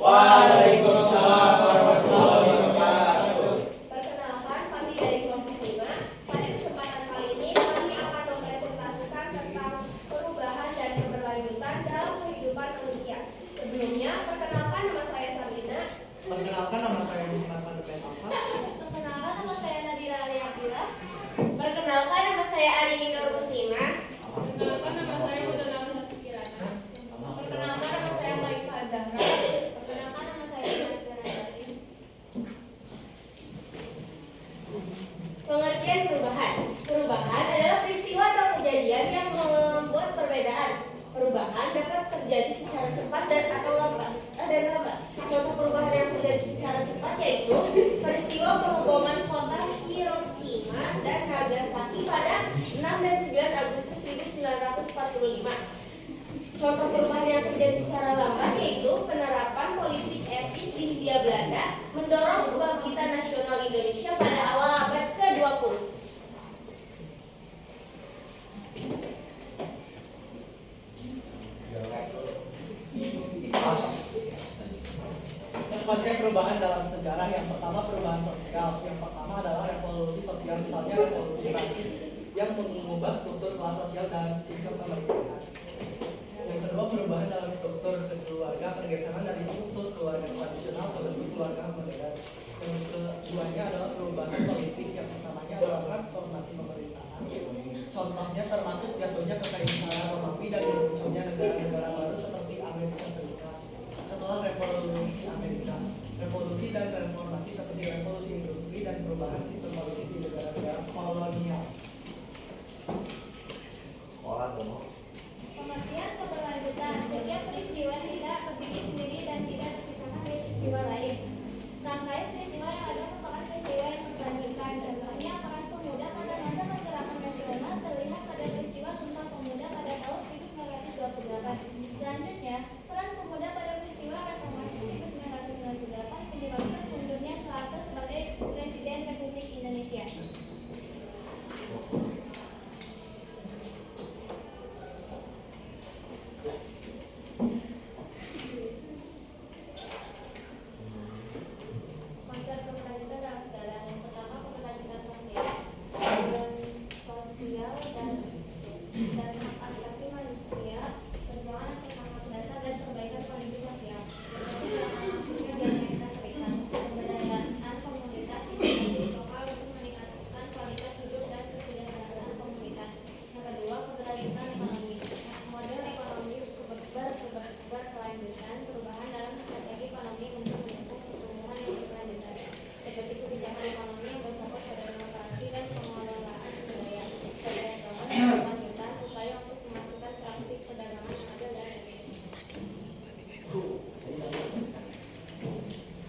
Waalaikumsalam warahmatullahi wabarakatuh. Perkenalkan, kami dari kelompok 5. Pada kesempatan kali ini kami akan mempresentasikan tentang perubahan dan keberlanjutan dalam kehidupan manusia. Sebelumnya, perkenalkan nama saya Sabrina. Perkenalkan nama saya Muhammad Nurul Alfa. Perkenalkan nama saya Nadira Aliabila. Perkenalkan nama saya Arini Nur Muslimah. Perkenalkan nama saya Putri Nafisa Kirana. Perkenalkan nama saya Maifah Zahra. Perkenalkan nama saya Nazara Nazari. Pengertian perubahan. Perubahan adalah peristiwa atau kejadian yang membuat perbedaan. Perubahan dapat terjadi secara cepat dan lambat. Contoh perubahan yang terjadi secara cepat yaitu peristiwa pengeboman kota Hiroshima dan Nagasaki pada 6 dan 9 Agustus 1945. Contoh perubahan yang terjadi secara lambat yaitu penerapan politik etnis di Hindia Belanda mendorong kebangkitan nasional Indonesia pada awal abad ke-20. Konsep perubahan dalam sejarah, yang pertama perubahan sosial. Yang pertama adalah revolusi sosial, misalnya revolusi Prancis yang mengubah struktur kelas sosial dan sistem pemerintahan. Yang kedua perubahan dalam struktur keluarga, pergeseran dari struktur keluarga tradisional ke bentuk keluarga modern. Yang keduanya adalah perubahan politik, yang pertamanya adalah transformasi pemerintahan. Contohnya termasuk jatuhnya kekaisaran Romawi dan munculnya negara-negara baru seperti Amerika Serikat. Setelah revolusi Amerika, revolusi dan reformasi seperti revolusi industri dan perubahan sistem politik di negara-negara kolonial. Pengertian keberlanjutan. Setiap peristiwa tidak berdiri sendiri dan tidak terpisahkan dari peristiwa lain. Rangkaian peristiwa yang ada merupakan peristiwa yang berkelanjutan. Contohnya peran pemuda pada masa pergerakan nasional terlihat pada peristiwa Sumpah Pemuda pada tahun 1928. Selanjutnya, peran pemuda pada peristiwa reformasi 1998 menyebabkan mundurnya Soeharto sebagai Presiden Republik Indonesia. Konsep keberlanjutan dalam sejarah. Yang pertama, keberlanjutan sosial dan hak asasi manusia, perjuangan atas hak dasar dan perbaikan kondisi sosial. Yang kedua, di Amerika Serikat, pemberdayaan komunitas inisiatif lokal untuk meningkatkan kualitas hidup dan kesejahteraan komunitas. Yang kedua, keberlanjutan ekonomi. Model ekonomi berkelanjutan, perubahan dalam strategi ekonomi untuk mendukung pertumbuhan yang berkelanjutan, seperti kebijakan ekonomi yang berfokus pada inovasi dan pengelolaan sumber daya. Keberlanjutan upaya untuk memastikan praktik perdagangan adil dan efisien.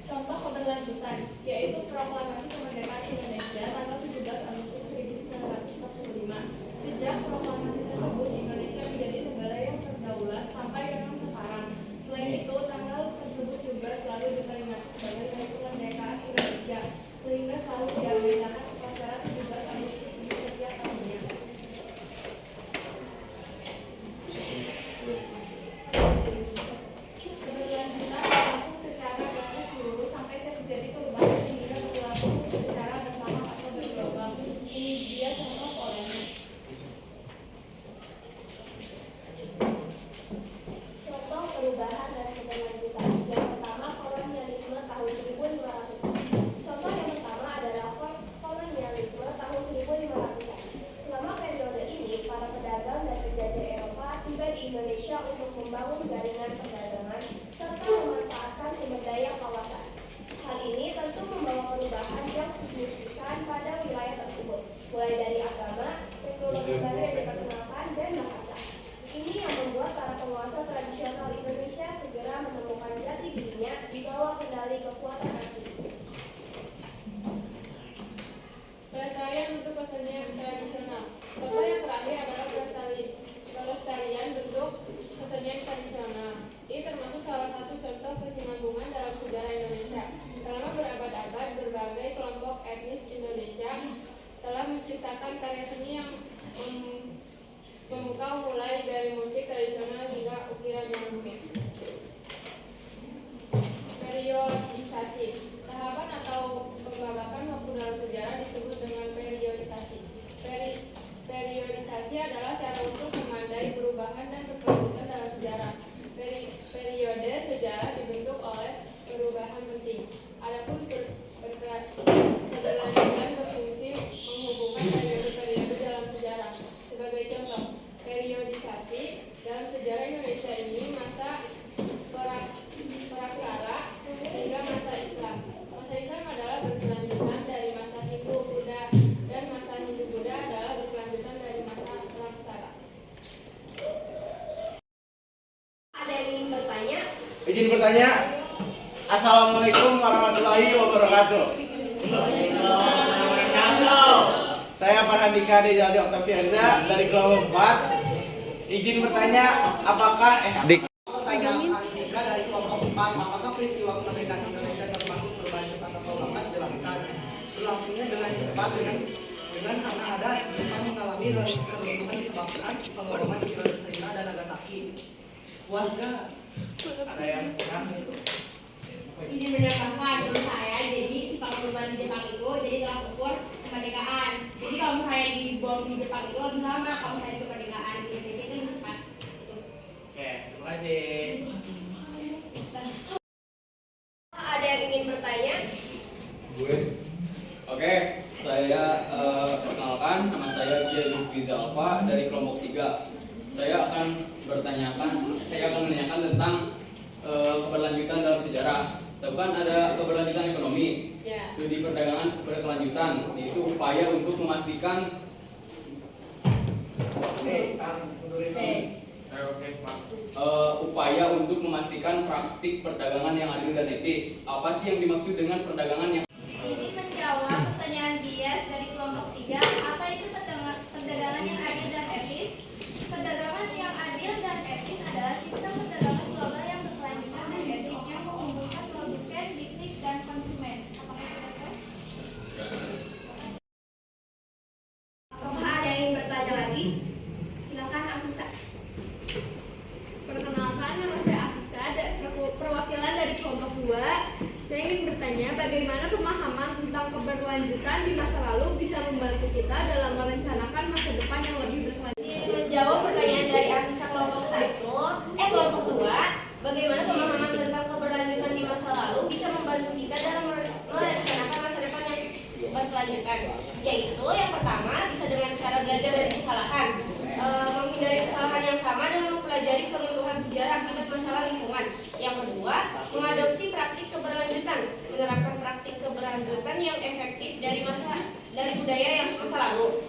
Contoh keberlanjutan yaitu Proklamasi Kemerdekaan Indonesia tanggal 17 Agustus 1945. Sejak proklamasi tersebut, Indonesia menjadi negara yang berdaulat sampai dengan sekarang. Selain itu, tanggal tersebut juga selalu diperingati sebagai Hari Kemerdekaan Indonesia, sehingga selalu diagenda upacara 17 Agustus di setiap tahunnya. Keberlanjutan berlangsung secara garis lurus sampai terjadi perubahan hingga berlangsung secara bersama atau bergelombang. Ini dia contoh polanya. Contoh perubahan dan keberlanjutan. Yang pertama, kolonialisme tahun 1500. Contoh yang pertama adalah kolonialisme tahun 1500. Selama periode ini, para pedagang dan penjajah Eropa tiba di Indonesia untuk membangun jaringan perdagangan serta memanfaatkan sumber daya kawasan. Hal ini tentu membawa perubahan yang signifikan pada wilayah tersebut, mulai dari agama, teknologi baru yang diperkenalkan, dan bahasa. Ini yang membuat para penguasa tradisional Indonesia segera menemukan jati dirinya di bawah kendali kekuatan asing. Pelestarian untuk kesenian tradisional. Contoh yang terakhir adalah pelestarian bentuk kesenian tradisional. Ini termasuk salah satu contoh kesinambungan dalam sejarah Indonesia. Selama berabad-abad, berbagai kelompok etnis Indonesia telah menciptakan karya seni yang Indonesia ini masa praksara hingga masa Islam. Masa Islam adalah berkelanjutan dari masa Hindu-Buddha dan masa Hindu-Buddha adalah berkelanjutan dari masa praksara. Ada yang ingin bertanya? Izin bertanya. Assalamualaikum warahmatullahi wabarakatuh. Saya Farhan Dika Jaldi Oktavianza dari kelompok 4. Izin bertanya, apakah pertanyaan singkat dari kelompok 4, apakah peristiwa kemerdekaan Indonesia termasuk perubahan cepat atau lambat jelaskan? Berlangsungnya dengan cepat dengan karena ada Jepang mengalami runtuhan disebabkan pengeboman di Hiroshima dan Nagasaki. Puas gak? Ada yang kurang itu? Izin menambahkan menurut saya, jadi sifat perubahan di Jepang itu jadi tolak ukur kemerdekaan. Jadi kalau misalnya di bom di Jepang itu lebih lama, kalau misalnya di kemerdekaan di Indonesia itu lebih cepat. Oke, terima kasih. Ada yang ingin bertanya? Oke, saya perkenalkan, nama saya Gia Lutfiza Alfa dari kelompok 3. Saya akan menanyakan tentang keberlanjutan dalam sejarah. Tahu kan ada keberlanjutan ekonomi, studi perdagangan berkelanjutan, yaitu upaya untuk memastikan praktik perdagangan yang adil dan etis. Apa sih yang dimaksud dengan perdagangan yang Ini menjawab pertanyaan Dias dari kelompok 3. Apa itu perdagangan yang adil dan etis? Perdagangan yang adil dan etis adalah sistem perdagangan global yang berkelanjutan dan etis yang menguntungkan produsen, bisnis, dan konsumen. Apakah itu betul? Apakah ada yang ingin bertanya lagi? Silakan Afusa. Perkenalkan, nama saya Afisa, perwakilan dari kelompok 2. Saya ingin bertanya bagaimana pemahaman tentang keberlanjutan di masa lalu bisa membantu kita dalam merencanakan masa depan yang lebih berkelanjutan. Menjawab pertanyaan dari Afisa kelompok kelompok 2, bagaimana pemahaman tentang keberlanjutan di masa lalu bisa membantu kita dalam merencanakan masa depan yang berkelanjutan. Yaitu yang pertama, bisa dengan cara belajar dari kesalahan, menghindari kesalahan yang sama dengan mempelajari kebutuhan sejarah akibat masalah lingkungan. Yang kedua, mengadopsi praktik keberlanjutan, menerapkan praktik keberlanjutan yang efektif dari budaya yang masa lalu.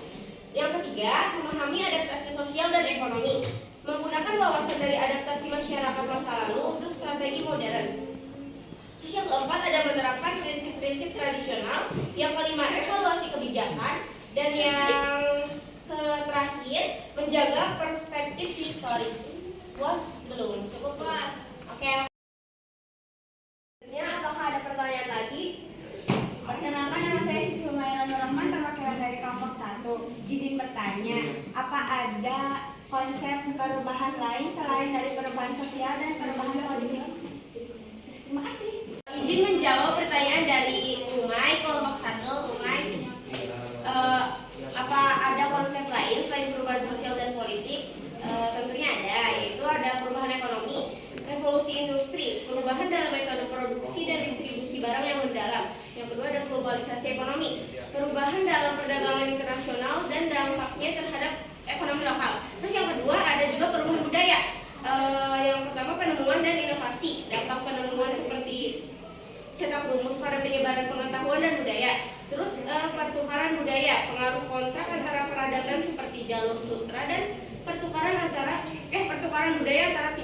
Yang ketiga, memahami adaptasi sosial dan ekonomi, menggunakan wawasan dari adaptasi masyarakat masa lalu untuk strategi modern. Terus yang keempat, ada menerapkan prinsip-prinsip tradisional. Yang kelima, evaluasi kebijakan. Dan yang terakhir, menjaga perspektif historis. Puas belum? Cukup puas. Oke. Apakah ada pertanyaan lagi? Perkenalkan, nama saya Siti Humayra Nur Rahman, perwakilan dari kelompok 1. Izin bertanya, apa ada konsep perubahan lain selain dari perubahan sosial dan perubahan politik? Terima kasih. Izin menjawab pertanyaan dari Umay, kelompok 1. Umay, apa ada konsep lain selain perubahan sosial dan politik? Tentunya ada, yaitu ada perubahan ekonomi, revolusi industri, perubahan dalam metode produksi dan distribusi barang yang mendalam. Yang kedua ada globalisasi ekonomi, perubahan dalam perdagangan internasional dan dampaknya terhadap ekonomi lokal. Terus yang kedua ada juga perubahan budaya. Yang pertama penemuan dan inovasi, dampak penemuan seperti cetak rumus pada penyebaran pengetahuan dan budaya. Terus pertukaran budaya, pengaruh kontrak antara peradaban seperti jalur sutra dan pertukaran budaya antara